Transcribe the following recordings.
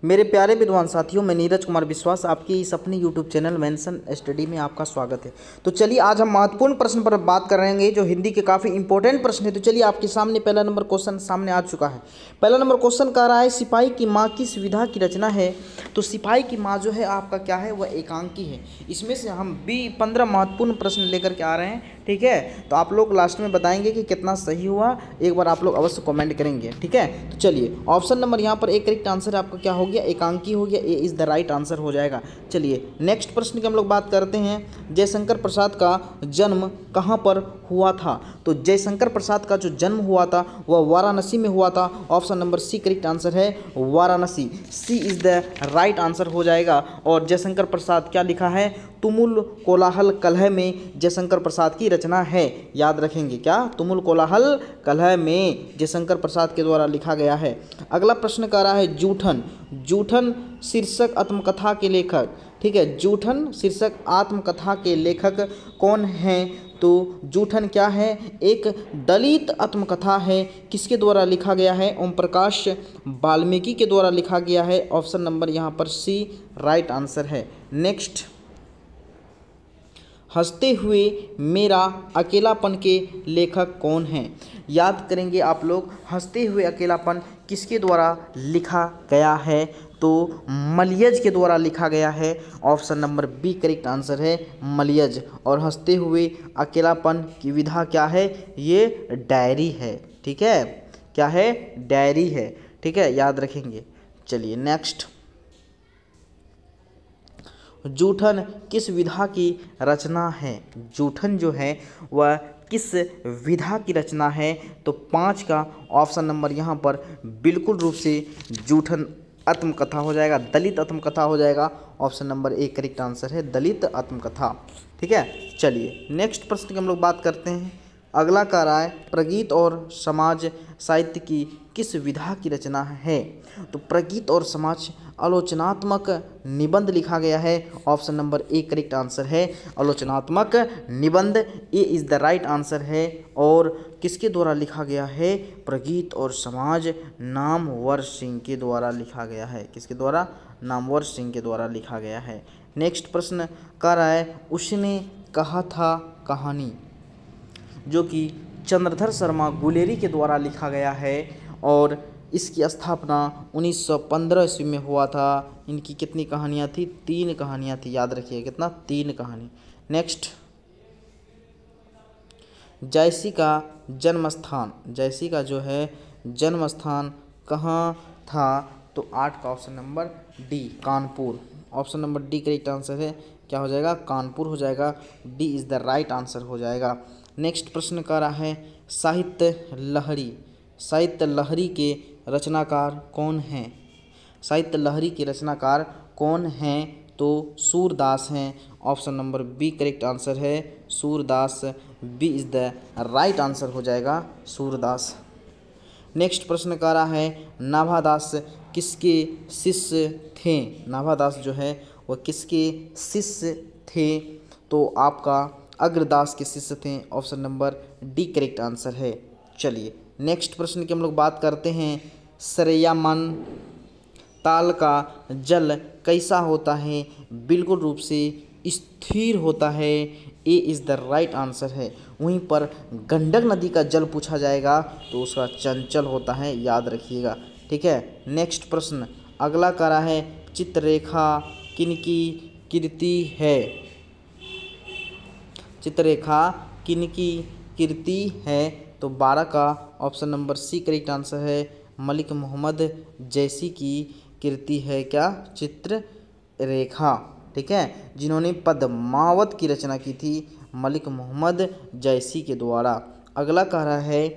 मेरे प्यारे विद्वान साथियों, मैं नीरज कुमार विश्वास आपके इस अपने YouTube चैनल मेंशन स्टडी में आपका स्वागत है। तो चलिए आज हम महत्वपूर्ण प्रश्न पर बात करेंगे जो हिंदी के काफ़ी इंपॉर्टेंट प्रश्न है। तो चलिए आपके सामने पहला नंबर क्वेश्चन सामने आ चुका है। पहला नंबर क्वेश्चन कह रहा है सिपाही की माँ किस विधा की रचना है। तो सिपाही की माँ जो है आपका क्या है, वह एकांकी है। इसमें से हम 15 महत्वपूर्ण प्रश्न लेकर के आ रहे हैं, ठीक है। तो आप लोग लास्ट में बताएंगे कि कितना सही हुआ, एक बार आप लोग अवश्य कमेंट करेंगे, ठीक है। तो चलिए ऑप्शन नंबर यहाँ पर एक करेक्ट आंसर आपका क्या हो गया, एकांकी हो गया। A is the right answer हो जाएगा। चलिए नेक्स्ट प्रश्न की हम लोग बात करते हैं। जयशंकर प्रसाद का जन्म कहाँ पर हुआ था। तो जयशंकर प्रसाद का जो जन्म हुआ था वह वाराणसी में हुआ था। Option number C correct answer है, Varanasi. C is the right answer हो जाएगा। और जयशंकर प्रसाद क्या लिखा है, तुमुल कोलाहल कलह में जयशंकर प्रसाद की रचना है। याद रखेंगे क्या, तुमुल कोलाहल कलह में जयशंकर प्रसाद के द्वारा लिखा गया है। अगला प्रश्न कह रहा है जूठन। जूठन शीर्षक आत्मकथा के लेखक, ठीक है। जूठन शीर्षक आत्मकथा के लेखक कौन हैं। तो जूठन क्या है, एक दलित आत्मकथा है। किसके द्वारा लिखा गया है, ओम प्रकाश वाल्मीकि के द्वारा लिखा गया है। ऑप्शन नंबर यहाँ पर सी राइट आंसर है। नेक्स्ट, हंसते हुए मेरा अकेलापन के लेखक कौन हैं। याद करेंगे आप लोग, हंसते हुए अकेलापन किसके द्वारा लिखा गया है। तो मलियज के द्वारा लिखा गया है। Option number B correct answer है, मलियज। और हंसते हुए अकेलापन की विधा क्या है, ये डायरी है, ठीक है। क्या है, डायरी है, ठीक है, याद रखेंगे। चलिए नेक्स्ट, जूठन किस विधा की रचना है। जूठन जो है वह किस विधा की रचना है। तो 5 का ऑप्शन नंबर यहाँ पर बिल्कुल रूप से जूठन आत्मकथा हो जाएगा, दलित आत्मकथा हो जाएगा। Option number A correct answer है, दलित आत्मकथा, ठीक है। चलिए नेक्स्ट प्रश्न की हम लोग बात करते हैं। अगला कह रहा है प्रगीत और समाज साहित्य की किस विधा की रचना है। तो प्रगीत और समाज आलोचनात्मक निबंध लिखा गया है। Option number A correct answer है, आलोचनात्मक निबंध। A is the right answer है। और किसके द्वारा लिखा गया है, प्रगीत और समाज नामवर सिंह के द्वारा लिखा गया है। किसके द्वारा, नामवर सिंह के द्वारा लिखा गया है। नेक्स्ट प्रश्न कह रहा है उसने कहा था कहानी, जो कि चंद्रधर शर्मा गुलेरी के द्वारा लिखा गया है। और इसकी स्थापना 1915 ईस्वी में हुआ था। इनकी कितनी कहानियाँ थी, 3 कहानियाँ थी। याद रखिए कितना, 3 कहानी। नेक्स्ट, जयसी का जन्म स्थान, जयसी का जो है जन्म स्थान कहाँ था। तो 8 का option number D, Kanpur. Option number D correct answer है, क्या हो जाएगा, कानपुर हो जाएगा। D is the right answer हो जाएगा। नेक्स्ट प्रश्न कर रहा है साहित्य लहरी। साहित्य लहरी के रचनाकार कौन हैं। साहित्य लहरी के रचनाकार कौन हैं। तो सूरदास हैं। Option number B correct answer है, Surdas. B is the right answer हो जाएगा, सूरदास। नेक्स्ट प्रश्न कह रहा है नाभादास किसके शिष्य थे। नाभादास जो है वह किसके शिष्य थे। तो आपका अग्रदास के शिष्य थे। Option number D correct answer है। चलिए नेक्स्ट प्रश्न की हम लोग बात करते हैं। सरयामन ताल का जल कैसा होता है। बिल्कुल रूप से स्थिर होता है। A is the right answer है। वहीं पर गंडक नदी का जल पूछा जाएगा तो उसका चंचल होता है, याद रखिएगा, ठीक है। नेक्स्ट प्रश्न अगला कह रहा है चित्ररेखा किनकी कृति है। चित्ररेखा किनकी कृति है। तो 12 का option number C correct answer है, मलिक मोहम्मद जैसी की कृति है। क्या, चित्ररेखा, ठीक है, जिन्होंने पद्मावत की रचना की थी मलिक मोहम्मद जैसी के द्वारा। अगला कह रहा है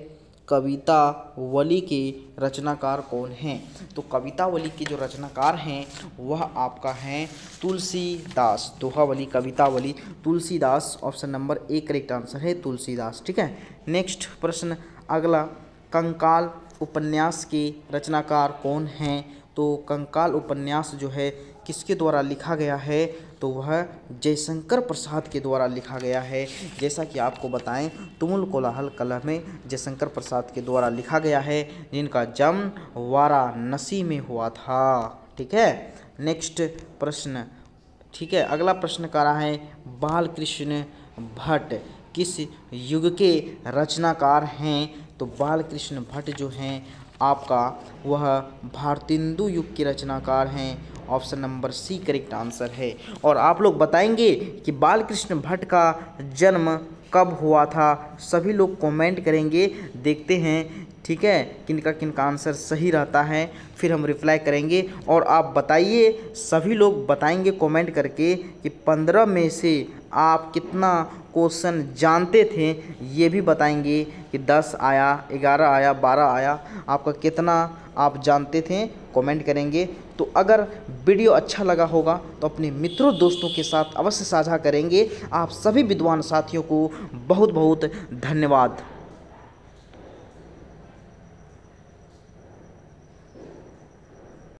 कवितावली के रचनाकार कौन हैं। तो कवितावली के जो रचनाकार हैं वह आपका हैं Tulsidas. Dohavali, Kavitavali, Tulsidas. Option number A correct answer है, तुलसीदास, ठीक है। नेक्स्ट प्रश्न अगला, कंकाल उपन्यास के रचनाकार कौन हैं। तो कंकाल उपन्यास जो है किसके द्वारा लिखा गया है। तो वह जयशंकर प्रसाद के द्वारा लिखा गया है। जैसा कि आपको बताएं तुमुल कोलाहल कलह में जयशंकर प्रसाद के द्वारा लिखा गया है, जिनका जन्म वाराणसी में हुआ था, ठीक है। नेक्स्ट प्रश्न, ठीक है, अगला प्रश्न कर रहा है बालकृष्ण भट्ट किस युग के रचनाकार हैं? तो बालकृष्ण भट्ट जो हैं आपका वह भारतेंदु युग के रचनाकार हैं। Option number C correct answer है। और आप लोग बताएंगे कि बालकृष्ण भट्ट का जन्म कब हुआ था, सभी लोग कमेंट करेंगे, देखते हैं ठीक है किनका आंसर सही रहता है, फिर हम रिप्लाई करेंगे। और आप बताइए, सभी लोग बताएंगे कमेंट करके कि 15 में से आप कितना क्वेश्चन जानते थे, ये भी बताएंगे कि 10 आया, 11 आया, 12 आया, आपका कितना आप जानते थे, कमेंट करेंगे। तो अगर वीडियो अच्छा लगा होगा तो अपने मित्रों दोस्तों के साथ अवश्य साझा करेंगे। आप सभी विद्वान साथियों को बहुत बहुत धन्यवाद।